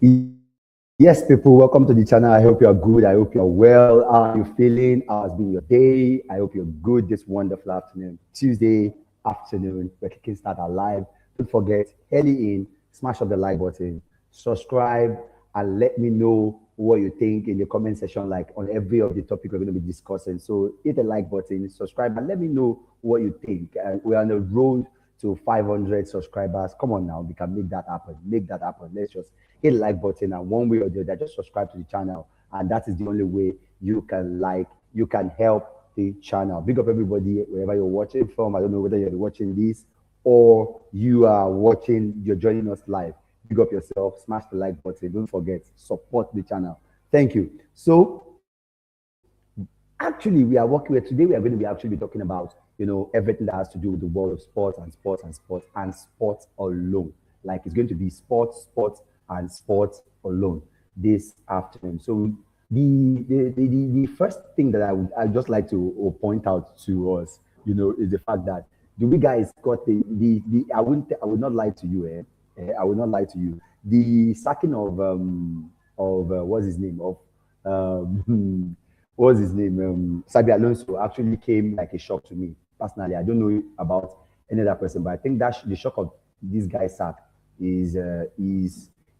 Yes, people, welcome to the channel. I hope you are good. I hope you are well. How are you feeling? How has been your day? I hope you're good this wonderful afternoon. Tuesday afternoon, we're kicking start our live. Don't forget, early in, smash up the like button, subscribe, and let me know what you think in the comment section, like on every of the topic we're going to be discussing. So hit the like button, subscribe, and let me know what you think. We're on the road to 500 subscribers. Come on now, we can make that happen. Make that happen. Let's just hit the like button, and one way or the other, just subscribe to the channel. And that is the only way you can help the channel. Big up everybody wherever you're watching from. I don't know whether you're watching this or you're joining us live. Big up yourself, smash the like button. Don't forget, support the channel. Thank you. So actually, today we are going to be actually be talking about everything that has to do with the world of sports and sports and sports and sports alone. Like it's going to be sports and sports alone this afternoon. So the first thing that I'd just like to point out to us, is the fact that the we guys got the I would not lie to you, I will not lie to you. The sacking of what's his name of what's his name? Sabi Alonso actually came like a shock to me personally. I don't know about any other person, but I think that the shock of this guy's sack is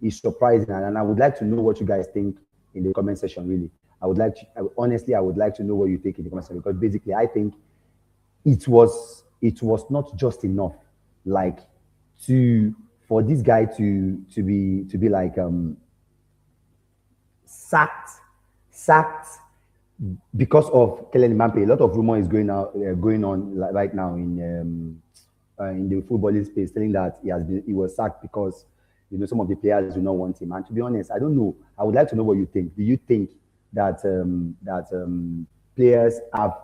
is surprising, and I would like to know what you guys think in the comment section. Really, honestly, I would like to know what you think in the comment section, because basically, I think it was not just enough, like to for this guy to be like sacked sacked because of Kylian Mbappe. A lot of rumor is going on right now in the footballing space, saying that he was sacked because some of the players do not want him. And to be honest, I don't know. I would like to know what you think. Do you think that players have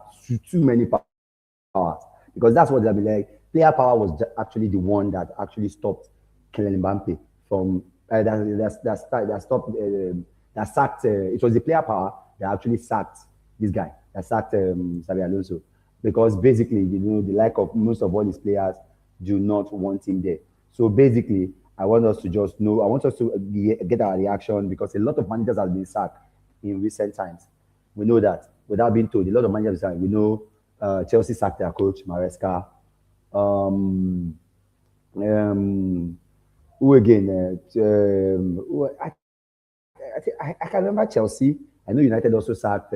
too many powers? Because that's what they'll be like. Player power was actually the one that actually stopped Kylian Mbappe from that stopped that sacked. It was the player power that actually sacked this guy, that sacked Xabi Alonso, because basically the like of most of all his players do not want him there. So basically, I want us to just know. I want us to get our reaction, because a lot of managers have been sacked in recent times. We know that without being told. A lot of managers have been sacked. We know Chelsea sacked their coach Maresca. Um, um, who again? I can remember Chelsea. I know United also sacked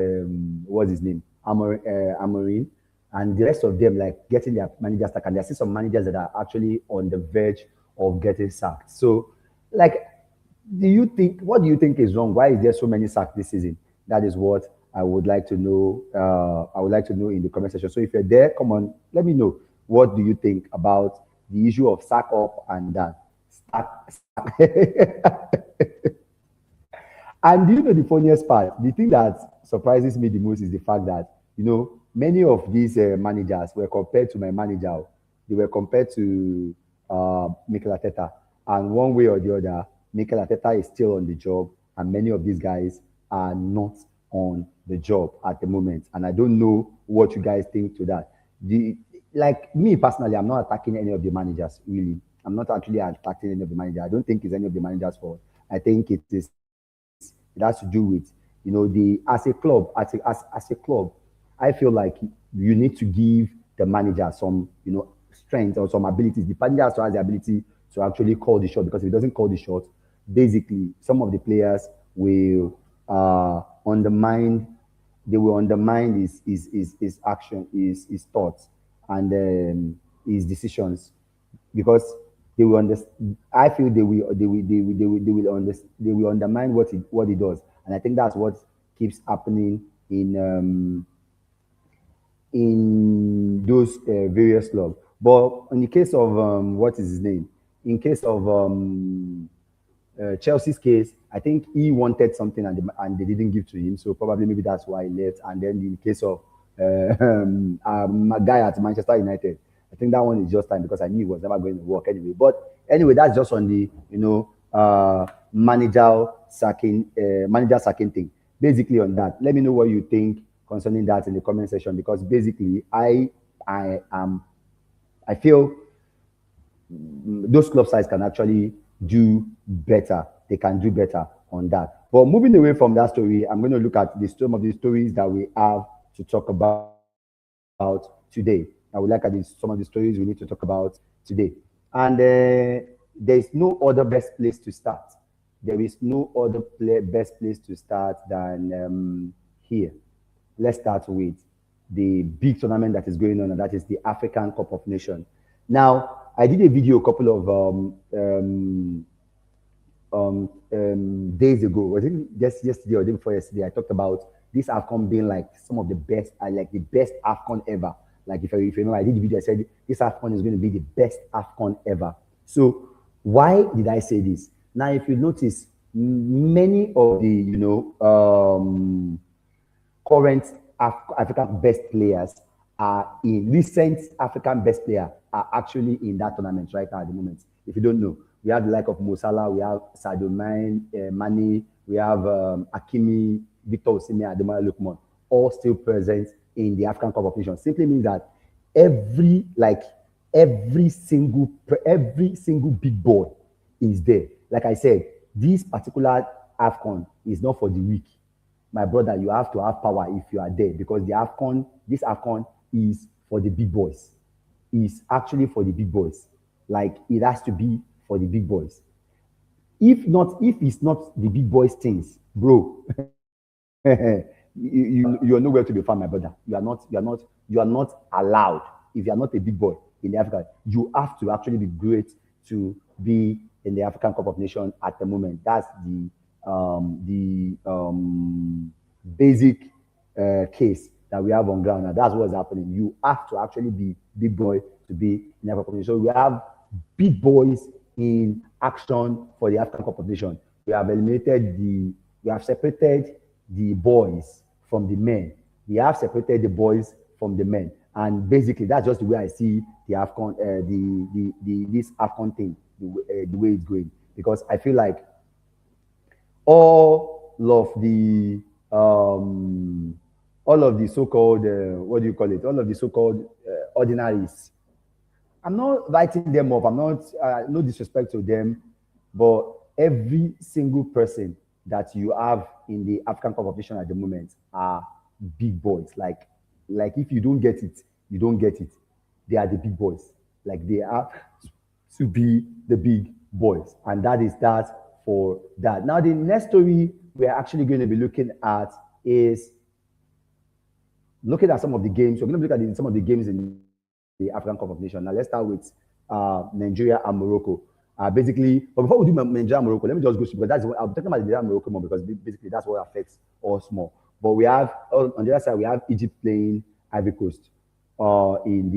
what's his name, Amorim, and the rest of them like getting their managers sacked. And there are still some managers that are actually on the verge of getting sacked. So, like, what do you think is wrong? Why is there so many sacks this season? That is what I would like to know. I would like to know in the comment section. So if you're there, come on, let me know. What do you think about the issue of sack up and down? And do you know the funniest part? The thing that surprises me the most is the fact that, many of these managers were compared to my manager. They were compared to Mikel Arteta. And one way or the other, Mikel Arteta is still on the job, and many of these guys are not on the job at the moment. And I don't know what you guys think to that. Like me personally, I'm not attacking any of the managers, really. I'm not actually attacking any of the managers. I don't think it's any of the managers' fault. I think it has to do with the as a club, as a club, I feel like you need to give the manager some strength or some abilities. The manager also has the ability to actually call the shot, because if he doesn't call the shot, basically some of the players will undermine. They will undermine his action, his thoughts, and his decisions, because they will understand. I feel they will undermine what he does, and I think that's what keeps happening in those various clubs. But in the case of what is his name? In case of Chelsea's case, I think he wanted something, and they didn't give to him, so probably maybe that's why he left. And then in the case of a guy at Manchester United, I think that one is just time, because I knew it was never going to work anyway. But anyway, that's just on the manager sacking thing. Basically on that, let me know what you think concerning that in the comment section, because basically I feel those club sides can actually do better they can do better on that. But moving away from that story, I'm going to look at some of the stories that we have to talk about today. I would like at some of the stories we need to talk about today. And there is no other best place to start. There is no other best place to start than here. Let's start with the big tournament that is going on, and that is the African Cup of Nations. Now, I did a video a couple of days ago. I think just yesterday or day before yesterday, I talked about this AFCON being like some of the best, I like the best AFCON ever. Like if you remember, I did the video. I said this AFCON is going to be the best AFCON ever. So why did I say this? Now, if you notice, many of the current African best players are in recent African best player are actually in that tournament right now at the moment. If you don't know, we have the like of Mo Salah, we have Sadio Mane, we have Hakimi, Victor Osimhen, Ademola Lookman, all still present in the African Cup of Nations. Simply means that every single big boy is there. Like I said, this particular AFCON is not for the weak. My brother, you have to have power if you are there, because this AFCON is for the big boys. It's actually for the big boys. Like it has to be for the big boys. If it's not the big boys things, bro, you are nowhere to be found, my brother. You are not allowed. If you are not a big boy in the Africa, you have to actually be great to be in the African Cup of Nations at the moment. That's the basic case that we have on ground, and that's what's happening. You have to actually be big boy to be in the African Cup of Nations. So we have big boys in action for the African Cup of Nations. We have separated the boys from the men. We have separated the boys from the men, and basically that's just the way I see the AFCON, this AFCON thing, the way it's going. Because I feel like all of the so-called what do you call it? All of the so-called ordinaries. I'm not writing them up. I'm not no disrespect to them, but every single person that you have in the African Cup of Nations at the moment are big boys. Like if you don't get it, you don't get it. They are the big boys. Like they are to be the big boys, and that is that for that. Now, the next story we're actually going to be looking at is looking at some of the games. We're going to look at some of the games in the African Cup of Nations. Now, let's start with Nigeria and Morocco. Basically, but before we do Nigeria and Morocco, let me just go because that's what I'm talking about Nigeria and Morocco more, because basically that's what affects us more. But we have on the other side, we have Egypt playing Ivory Coast in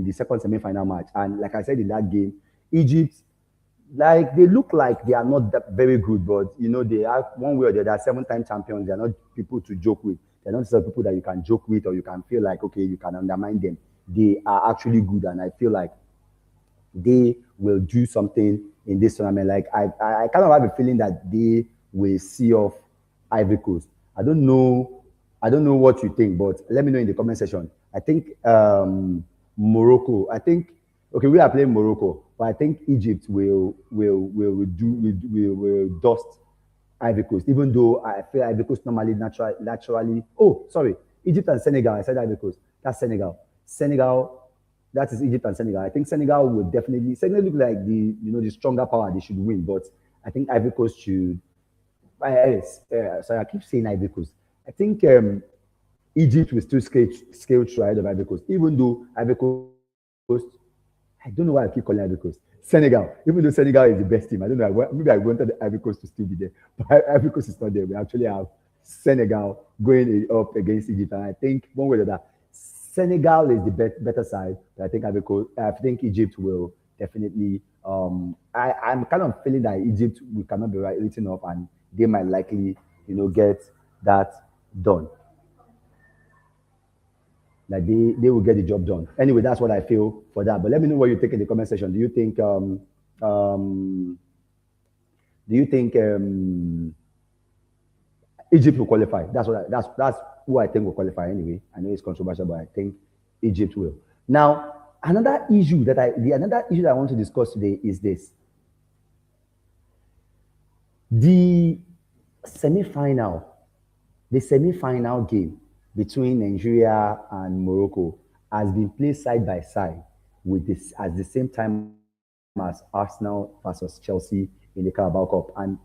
the second semi-final match. And like I said in that game, Egypt, like they look like they are not that very good, but they are one way or the other 7-time champions. They are not people to joke with. They're not some people that you can joke with or you can feel like, okay, you can undermine them. They are actually good, and I feel like they will do something in this tournament. Like I kind of have a feeling that they will see off Ivory Coast. I don't know what you think, but let me know in the comment section. I think Morocco. Okay, we are playing Morocco, but I think Egypt will dust Ivory Coast. Even though I feel Ivory Coast naturally. Oh, sorry, Egypt and Senegal. I said Ivory Coast. That's Senegal. That is Egypt and Senegal. I think Senegal will definitely. Senegal look like the stronger power. They should win, but I think Ivory Coast should. Sorry, I keep saying Ivory Coast. I think Egypt will still scale through ahead of Ivory Coast, even though Ivory Coast. I don't know why I keep calling Ivory Coast. Senegal, even though Senegal is the best team, I don't know. Maybe I wanted Ivory Coast to still be there, but Ivory Coast is not there. We actually have Senegal going up against Egypt, and I think one way or the other, Senegal is the better side. But I think Egypt will definitely. I'm kind of feeling that Egypt we cannot be written up, and they might likely, get that done. Like they will get the job done. Anyway, that's what I feel for that. But let me know what you think in the comment section. Do you think Egypt will qualify? That's who I think will qualify anyway. I know it's controversial, but I think Egypt will. Now, another issue that I want to discuss today is this. The semi-final, the semi-final game between Nigeria and Morocco has been played side by side with this at the same time as Arsenal versus Chelsea in the Carabao Cup. And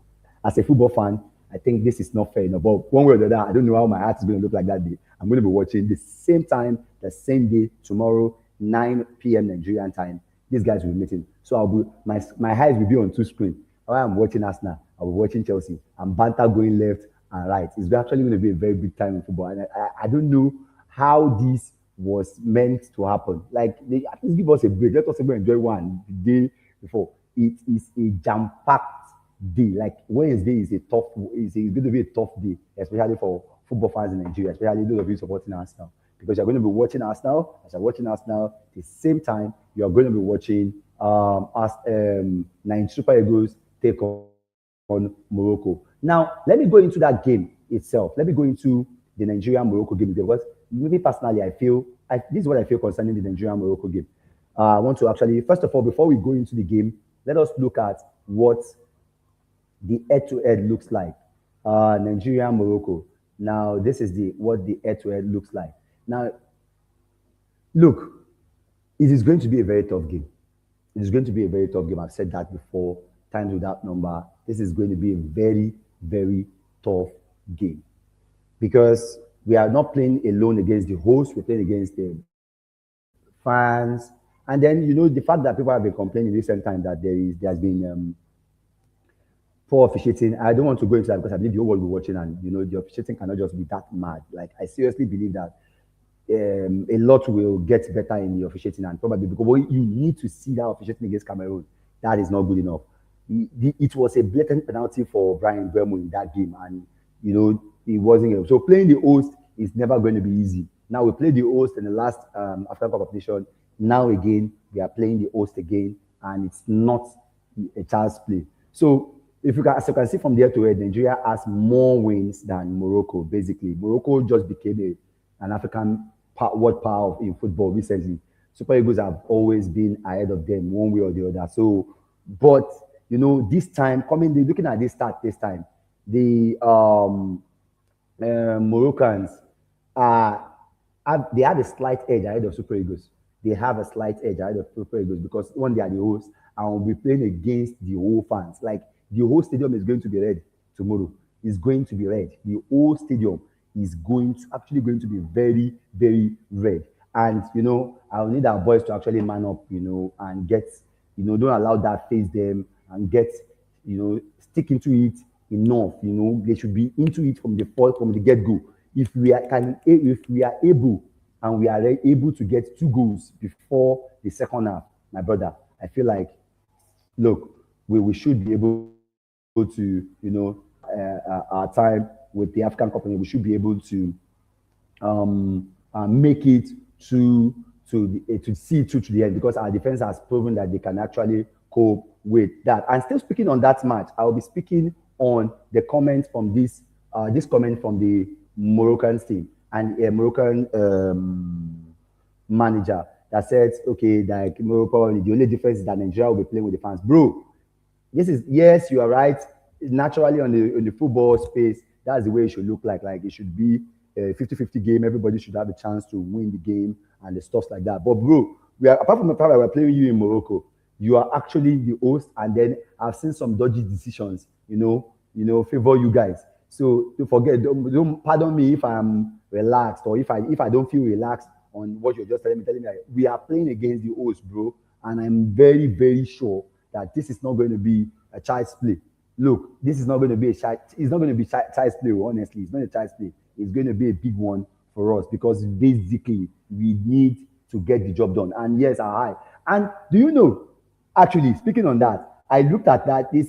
as a football fan, I think this is not fair enough. But one way or the other, I don't know how my heart is going to look like that day. I'm going to be watching the same time, the same day, tomorrow, 9 p.m. Nigerian time. These guys will be meeting. So my eyes will be on two screens. While I'm watching Arsenal, I'll be watching Chelsea. And banter going left and right. It's actually going to be a very big time in football. And I don't know how this was meant to happen. Like, they at least give us a break. Let us even enjoy one day before. It is a jam-packed day. Like, Wednesday is going to be a tough day, especially for football fans in Nigeria, especially those of you supporting Arsenal. Because you're going to be watching Arsenal, as you're watching Arsenal, at the same time, you're going to be watching Nine Super Eagles take on Morocco. Now, let me go into that game itself. Let me go into the Nigeria Morocco game because maybe personally, this is what I feel concerning the Nigeria Morocco game. I want to actually, first of all, before we go into the game, let us look at what the head-to-head looks like. Nigeria Morocco. Now, this is the what the head-to-head looks like. Now, look, it is going to be a very tough game. It is going to be a very tough game. I've said that before, times without number. This is going to be a very, very tough game because we are not playing alone against the host. We're playing against the fans, and then the fact that people have been complaining in recent time that there's been poor officiating. I don't want to go into that because I believe the whole world will be watching, and the officiating cannot just be that mad. Like, I seriously believe that a lot will get better in the officiating, and probably because you need to see that officiating against Cameroon. That is not good enough. It was a blatant penalty for Brian Bermo in that game, and it wasn't able. So playing the host is never going to be easy. Now we played the host in the last African Cup of Nations. Now again we are playing the host again, and it's not a child's play. So if you can, as you can see from there to head, Nigeria has more wins than Morocco. Basically, Morocco just became an African world power in football recently. Super Eagles have always been ahead of them one way or the other. So, but this time looking at this start this time, the Moroccans are they have a slight edge ahead of Super Eagles. They have a slight edge ahead of Super Eagles because one, they are the hosts and we'll be playing against the whole fans. Like, the whole stadium is going to be red tomorrow. It's going to be red. The whole stadium is actually going to be very, very red. And I'll need our boys to actually man up, and get, don't allow that face them and get, stick into it enough. They should be into it from the get go. If we are able and we are able to get 2 goals before the second half, my brother, I feel like, look, we should be able to, our time with the African company, we should be able to make it to see it through to the end because our defense has proven that they can actually cope with that. And still speaking on that match, I will be speaking on the comment from this comment from the Moroccan team and a Moroccan manager that said, okay, like Morocco, the only difference is that Nigeria will be playing with the fans. Bro, yes, you are right. Naturally on the football space, that's the way it should look like. Like, it should be a 50-50 game. Everybody should have a chance to win the game and the stuff like that. But bro, apart from the fact that we're playing you in Morocco, you are actually the host, and then I've seen some dodgy decisions, favor you guys. So don't forget, don't pardon me if I'm relaxed or if I don't feel relaxed on what you're just telling me that we are playing against the host, bro, and I'm very, very sure that this is not going to be a child's play. Look, this is not going to be it's not going to be child's play, honestly. It's not a child's play. It's going to be a big one for us because basically we need to get the job done. And yes, I. And do you know, actually, speaking on that, I looked at this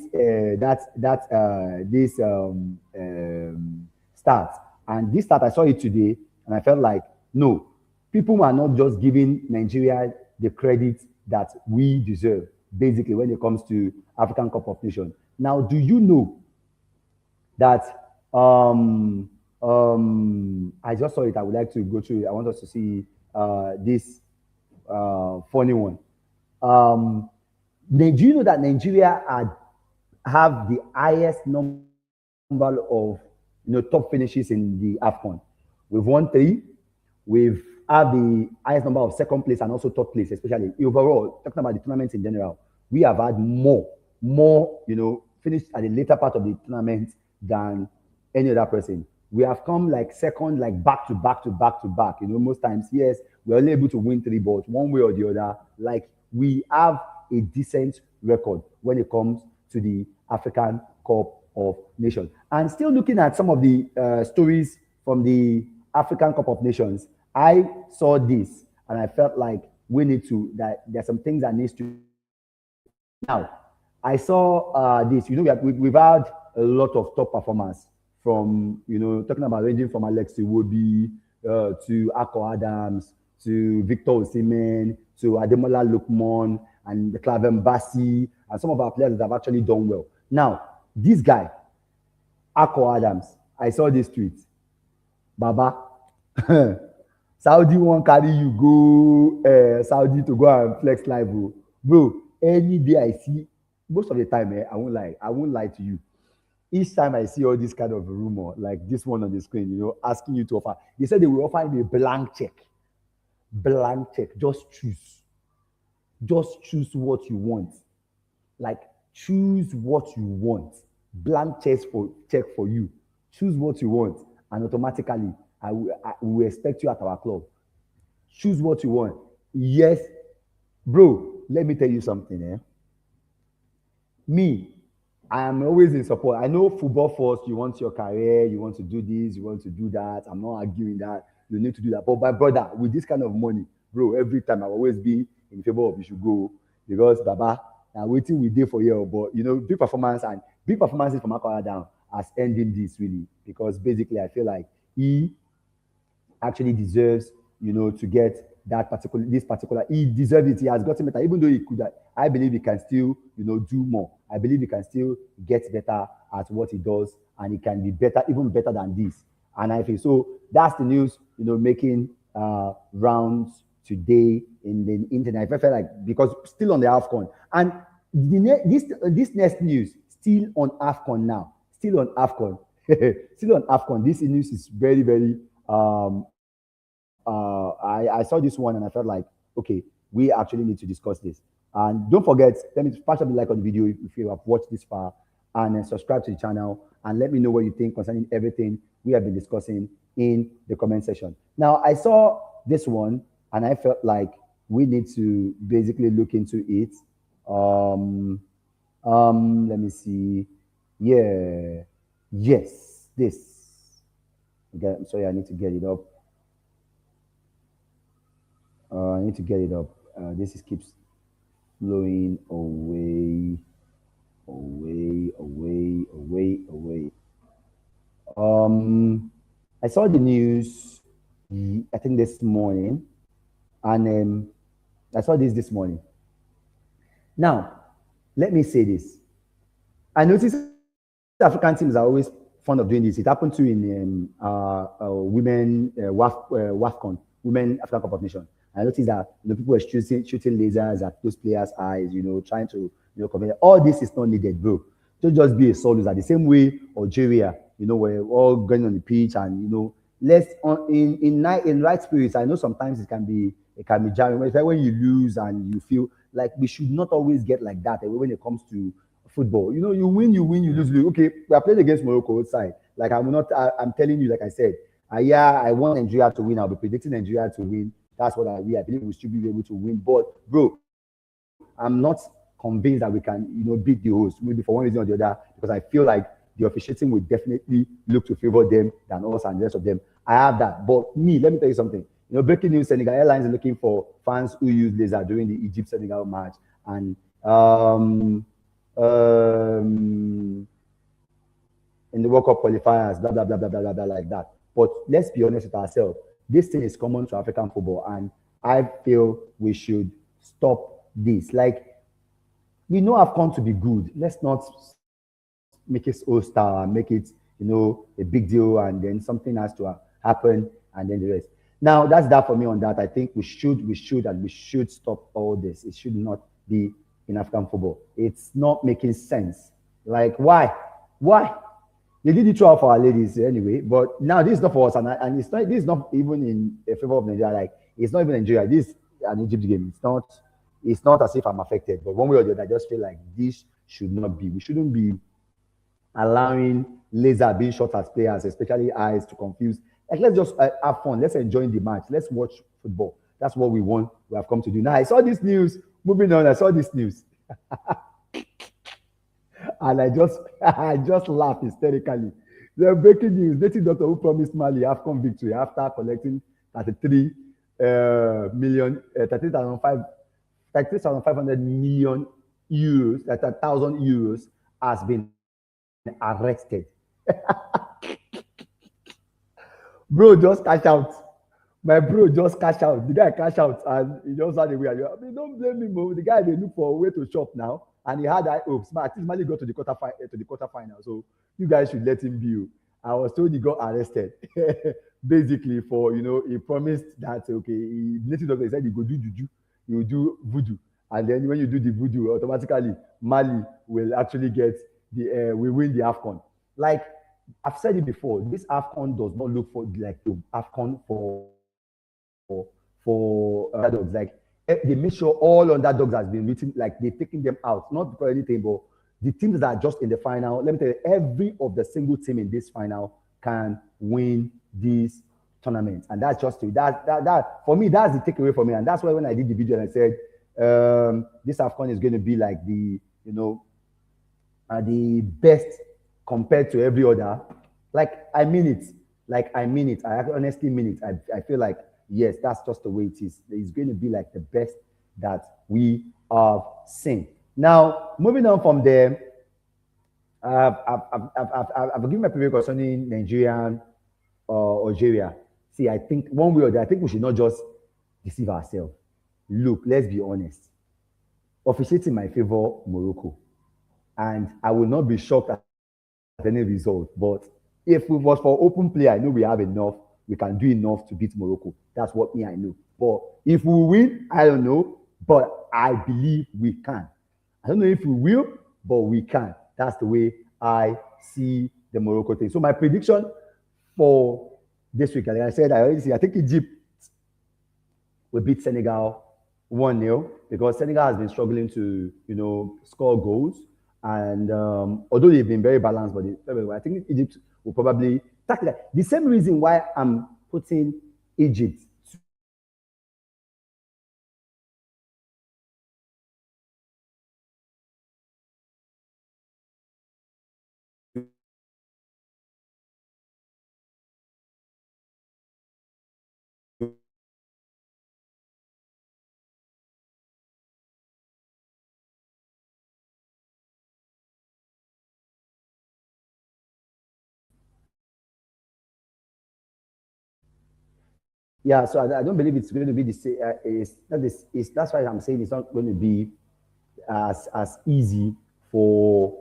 start, and this start I saw it today, and I felt like, no, people are not just giving Nigeria the credit that we deserve, basically, when it comes to African Cup of Nations. Now, do you know that I just saw it. I would like to go through it. I want us to see this funny one. Do you know that Nigeria have the highest number of top finishes in the AFCON. We've won 3. We've had the highest number of second place and also third place, especially overall. Talking about the tournament in general, we have had more, finished at the later part of the tournament than any other person. We have come like second, like back to back to back to back. Most times, yes, we're only able to win 3, but one way or the other, like we have a decent record when it comes to the African Cup of Nations. And still looking at some of the stories from the African Cup of Nations, I saw this and I felt like we need to, that there's some things that needs to. Now, I saw this. We've had a lot of top performers from, talking about ranging from Alex Iwobi to Akko Adams to Victor Osimhen to Ademola Lookman and Claven Bassi and some of our players that have actually done well. Now, this guy, Akko Adams, I saw this tweet. Baba, Saudi won't carry you go Saudi to go and flex live, bro. Any day I see, most of the time, I won't lie to you. Each time I see all this kind of rumor, like this one on the screen, asking you to offer, they said they will offer him a blank check. Blank check. Just choose what you want. Like, choose what you want. Blank check for you. Choose what you want, and automatically we will expect you at our club. Choose what you want. Yes, bro. Let me tell you something. Me, I am always in support. I know football first. You want your career. You want to do this. You want to do that. I'm not arguing that. You need to do that. But my brother, with this kind of money, bro, every time I will always be in favor of you should go, because Baba, I'm waiting with day for you. But big performances from Akko down as ending this really, because basically I feel like he actually deserves, to get this particular. He deserves it. He has gotten better, even though he could. I believe he can still, do more. I believe he can still get better at what he does, and he can be better, even better than this. And I feel so. That's the news, making rounds today in the internet. I felt like, because still on the AFCON, and this next news still on AFCON now, still on AFCON, still on AFCON. This news is very, very. I saw this one and I felt like, okay, we actually need to discuss this. And don't forget, let me smash up the like on the video if you have watched this far, and subscribe to the channel and let me know what you think concerning everything we have been discussing in the comment section. Now, I saw this one and I felt like we need to basically look into it. Let me see. Yeah. Yes, this. Okay, I'm sorry, I need to get it up. I need to get it up. This keeps flowing away. I saw the news, I think this morning, and I saw this morning. Now, let me say this. I noticed African teams are always fond of doing this. It happened to in women WAFCON, Women African Cup of Nations. I noticed that people were shooting lasers at those players' eyes, trying to convey. All this is not needed, bro. Don't just be a sole loser. The same way Algeria, we're all going on the pitch and let's in right spirits. I know sometimes it can be jarring. It's like when you lose and you feel like we should not always get like that when it comes to football. You win, you lose. Okay, we are playing against Morocco outside. Like I'm telling you, like I said, I want Nigeria to win. I'll be predicting Nigeria to win. That's what I believe we should be able to win. But bro, I'm not convinced that we can, beat the host, maybe for one reason or the other, because I feel like the officiating will definitely look to favor them than us and the rest of them. I have that. But let me tell you something. Breaking news, Senegal Airlines is looking for fans who use laser during the Egypt-Senegal match. And in the World Cup qualifiers, blah, blah, blah, blah, blah, blah, blah, like that. But let's be honest with ourselves. This thing is common to African football, and I feel we should stop this. Like, we know AFCON to be good. Let's not make it all-star and make it, a big deal, and then something has to happen, and then the rest. Now, that's that for me on that. I think we should stop all this. It should not be in African football. It's not making sense. Like, why? Why? They did it throughout for our ladies anyway, but now this is not for us, and it's not. This is not even in a favor of Nigeria. Like, it's not even Nigeria. This is an Egypt game. It's not. It's not as if I'm affected, but one way or the other, I just feel like this should not be. We shouldn't be allowing laser being shot at players, especially eyes, to confuse. Like, let's just have fun. Let's enjoy the match. Let's watch football. That's what we want. We have come to do. Now, I saw this news. Moving on, I saw this news, and I just laughed hysterically. The breaking news: Native doctor who promised Mali AFCON victory after collecting 33 million, 33,500 million euros, that's 1,000 euros, has been arrested. Bro, just cash out. My bro just cash out. The guy cash out and he just had a way. I mean, don't blame me, bro. The guy they look for a way to shop now, and he had high hopes. But at least Mali got to the quarter final. So you guys should let him be. I was told he got arrested, basically for he promised that okay, he native doctor said he go do juju, he will do voodoo, and then when you do the voodoo, automatically Mali will actually get we win the AFCON. Like, I've said it before, this AFCON does not look for like the AFCON for underdogs. Like, they make sure all underdogs has been written, like they're taking them out, not because anything, but the teams that are just in the final. Let me tell you, every of the single team in this final can win this tournament, and that's just that for me. That's the takeaway for me, and that's why when I did the video and I said this AFCON is going to be like the best compared to every other. Like, I mean it. Like, I mean it. I honestly mean it. I feel like, yes, that's just the way it is. It's going to be like the best that we have seen. Now, moving on from there, I've given my opinion concerning Nigerian or Algeria. See, I think one way or the other, I think we should not just deceive ourselves. Look, let's be honest. Officiating my favor, Morocco. And I will not be shocked at any result. But if it was for open play, I know we have enough. We can do enough to beat Morocco. That's what I know. But if we win, I don't know. But I believe we can. I don't know if we will, but we can. That's the way I see the Morocco thing. So my prediction for this week, like I said, I think Egypt will beat Senegal 1-0 because Senegal has been struggling to, score goals. And although they've been very balanced, but I think Egypt will probably tackle that. The same reason why I'm putting Egypt yeah, so I don't believe it's going to be the same. That's why I'm saying it's not going to be as easy for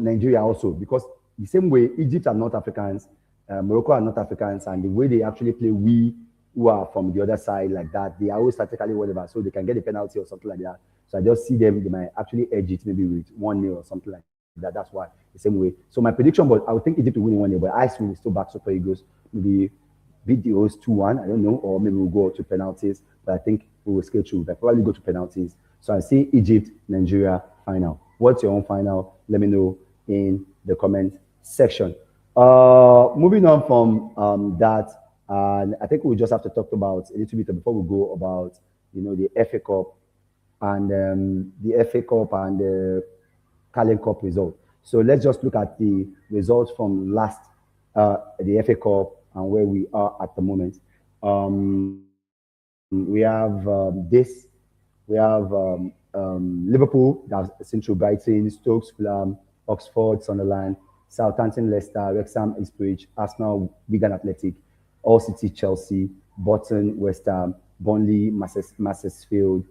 Nigeria also, because the same way Egypt are not Africans, Morocco are not Africans, and the way they actually play, we who are from the other side like that, they are always strategically whatever, so they can get a penalty or something like that. So I just see them; they might actually edge it maybe with 1-0 or something like that. That's why the same way. So my prediction, but I would think Egypt will win 1-0, but I will still back Super Eagles. Maybe beat the host 2-1. I don't know, or maybe we'll go to penalties. But I think we will scale through. But probably go to penalties. So I see Egypt, Nigeria final. What's your own final? Let me know in the comment section. Moving on from that, and I think we just have to talk about a little bit before we go about the FA Cup and the Carling Cup result. So let's just look at the results from last the FA Cup and where we are at the moment. We have this. We have Liverpool, that's Central Brighton, Stokes, Fulham, Oxford, Sunderland, Southampton, Leicester, Wrexham, Ipswich, Arsenal, Wigan Athletic, All City, Chelsea, Bolton, West Ham, Burnley, Mansfield,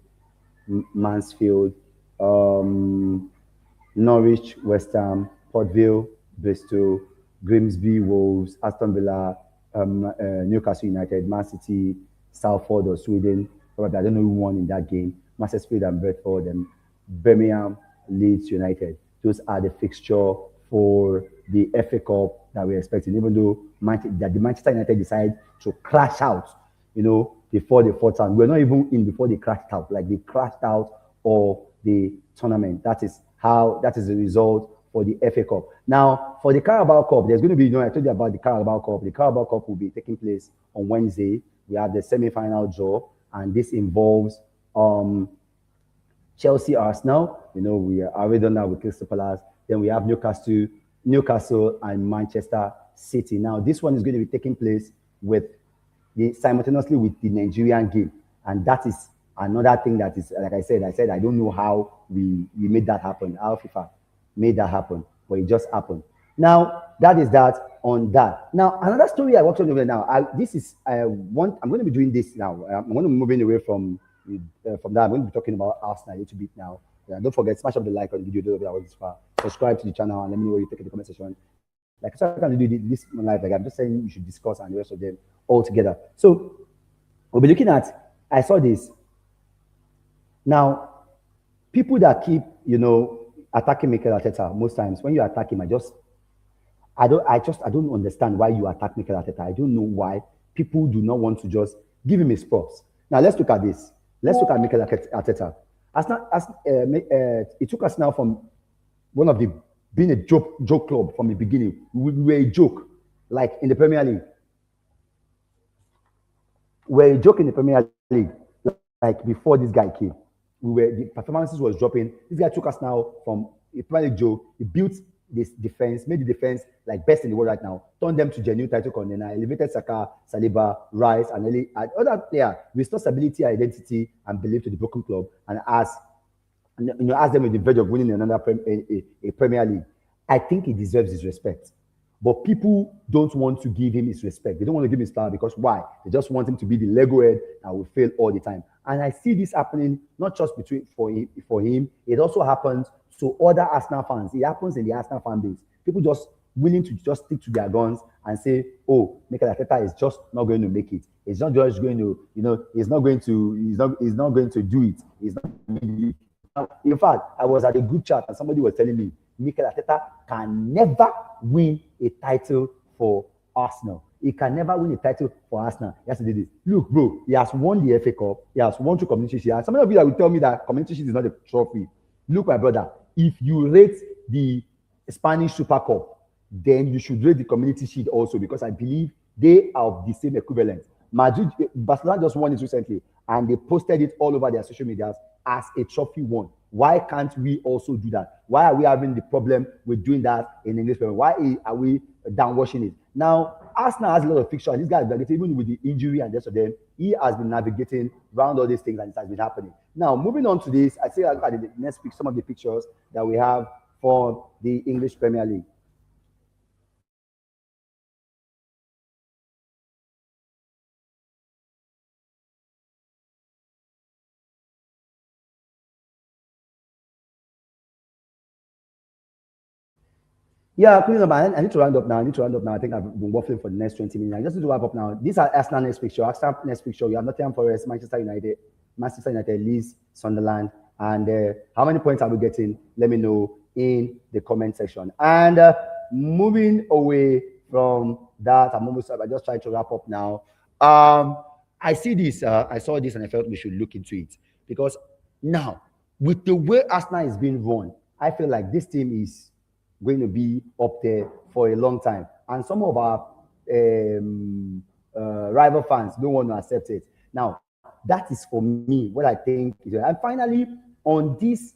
Norwich, West Ham, Port Vale, Bristol, Grimsby, Wolves, Aston Villa, Newcastle United, Man City, Salford or Sweden. Probably, I don't know who won in that game. Mansfield and Brentford, and Birmingham, Leeds United. Those are the fixture for the FA Cup that we're expecting. Even though that the Manchester United decide to crash out, before the fourth round. We're not even in before they crashed out. Like they crashed out of the tournament. That is the result for the FA Cup. Now, for the Carabao Cup, there's going to be, I told you about the Carabao Cup. The Carabao Cup will be taking place on Wednesday. We have the semi-final draw, and this involves Chelsea, Arsenal. We are already done that with Crystal Palace. Then we have Newcastle, and Manchester City. Now, this one is going to be taking place with simultaneously with the Nigerian game, and that is another thing that is, like I said, I don't know how we made that happen. How FIFA made that happen, but it just happened. Now, that is that on that. Now, another story I want to over now. I'm going to be doing this now. I'm going to be moving away from that. I'm going to be talking about Arsenal a little bit now. Yeah, don't forget, smash up the like on the video. Subscribe to the channel and let me know what you think in the comment section. Like, so I can do this live. Like, I'm just saying you should discuss and the rest of them all together. So we'll be looking at. I saw this. Now, people that keep, attacking Mikel Arteta, most times when you attack him, I don't understand why you attack Mikel Arteta. I don't know why people do not want to just give him his props. Now let's look at this. Let's look at Mikel Arteta. It took us now from one of the being a joke club from the beginning. We were a joke, like in the Premier League. We're a joke in the Premier League, like before this guy came. The performances was dropping. This guy took us now from a Premier League joke. He built this defense, made the defense like best in the world right now, turned them to genuine title contender, elevated Saka, Saliba, Rice, and other player, restore stability, identity, and belief to the broken club, and ask them with the verge of winning another a Premier League. I think he deserves his respect. But people don't want to give him his respect. They don't want to give him his power because why? They just want him to be the Lego head that will fail all the time. And I see this happening not just for him. It also happens to other Arsenal fans. It happens in the Arsenal fan base. People just willing to just stick to their guns and say, "Oh, Mikel Arteta is just not going to make it. He's not just going to, he's not going to do it. He's not going to do it." In fact, I was at a group chat and somebody was telling me Mikel Arteta can never win a title for Arsenal. He can never win a title for Arsenal. He has to do this. Look, bro, he has won the FA Cup. He has won 2 Community Shield. Some of you that will tell me that Community Shield is not a trophy. Look, my brother, if you rate the Spanish Super Cup, then you should rate the Community Shield also because I believe they are of the same equivalent. Barcelona just won it recently and they posted it all over their social medias as a trophy won. Why can't we also do that? Why are we having the problem with doing that in English? Why are we downwashing it? Now, Arsenal has a lot of fixtures. This guy, even with the injury and the rest of them, he has been navigating around all these things and it has been happening. Now, moving on to this, I say I look at the next week, some of the pictures that we have for the English Premier League. Yeah, clean up. I need to round up now. I think I've been waffling for the next 20 minutes. I just need to wrap up now. These are Arsenal next picture. Arsenal next picture. We have Nottingham Forest, Manchester United, Leeds, Sunderland. And how many points are we getting? Let me know in the comment section. And moving away from that, I just trying to wrap up now. I see this. I saw this and I felt we should look into it. Because now, with the way Arsenal is being run, I feel like this team is going to be up there for a long time. And some of our rival fans don't want to accept it. Now, that is for me what I think. And finally, on this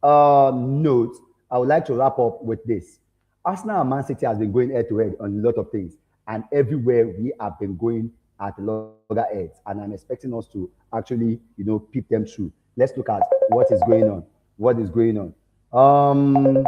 note, I would like to wrap up with this. Arsenal and Man City has been going head to head on a lot of things. And everywhere we have been going at loggerheads. And I'm expecting us to actually, peep them through. Let's look at what is going on. What is going on?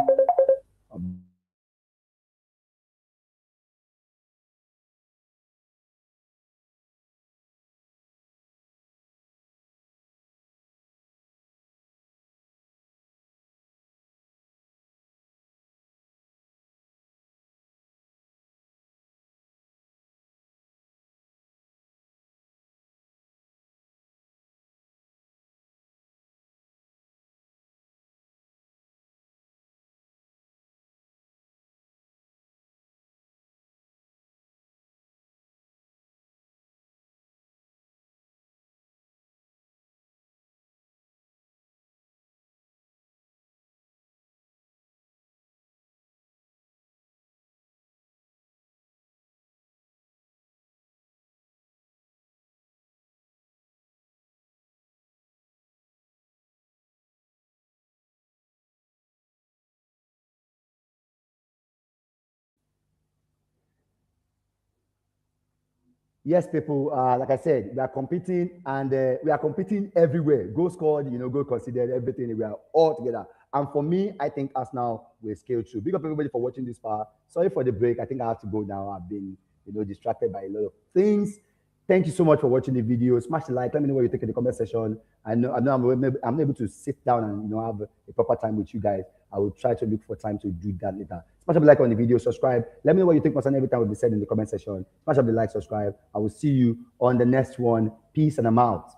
Yes, people. Like I said, we are competing, and we are competing everywhere. Goal scored, goal considered, everything. We are all together. And for me, I think us now we scale through. Big up everybody for watching this far. Sorry for the break. I think I have to go now. I've been, distracted by a lot of things. Thank you so much for watching the video. Smash the like. Let me know what you think in the comment section. I'm able to sit down and have a proper time with you guys. I will try to look for time to do that later. Smash up the like on the video, subscribe. Let me know what you think concerning everything will be said in the comment section. Smash up the like, subscribe. I will see you on the next one. Peace and I'm out.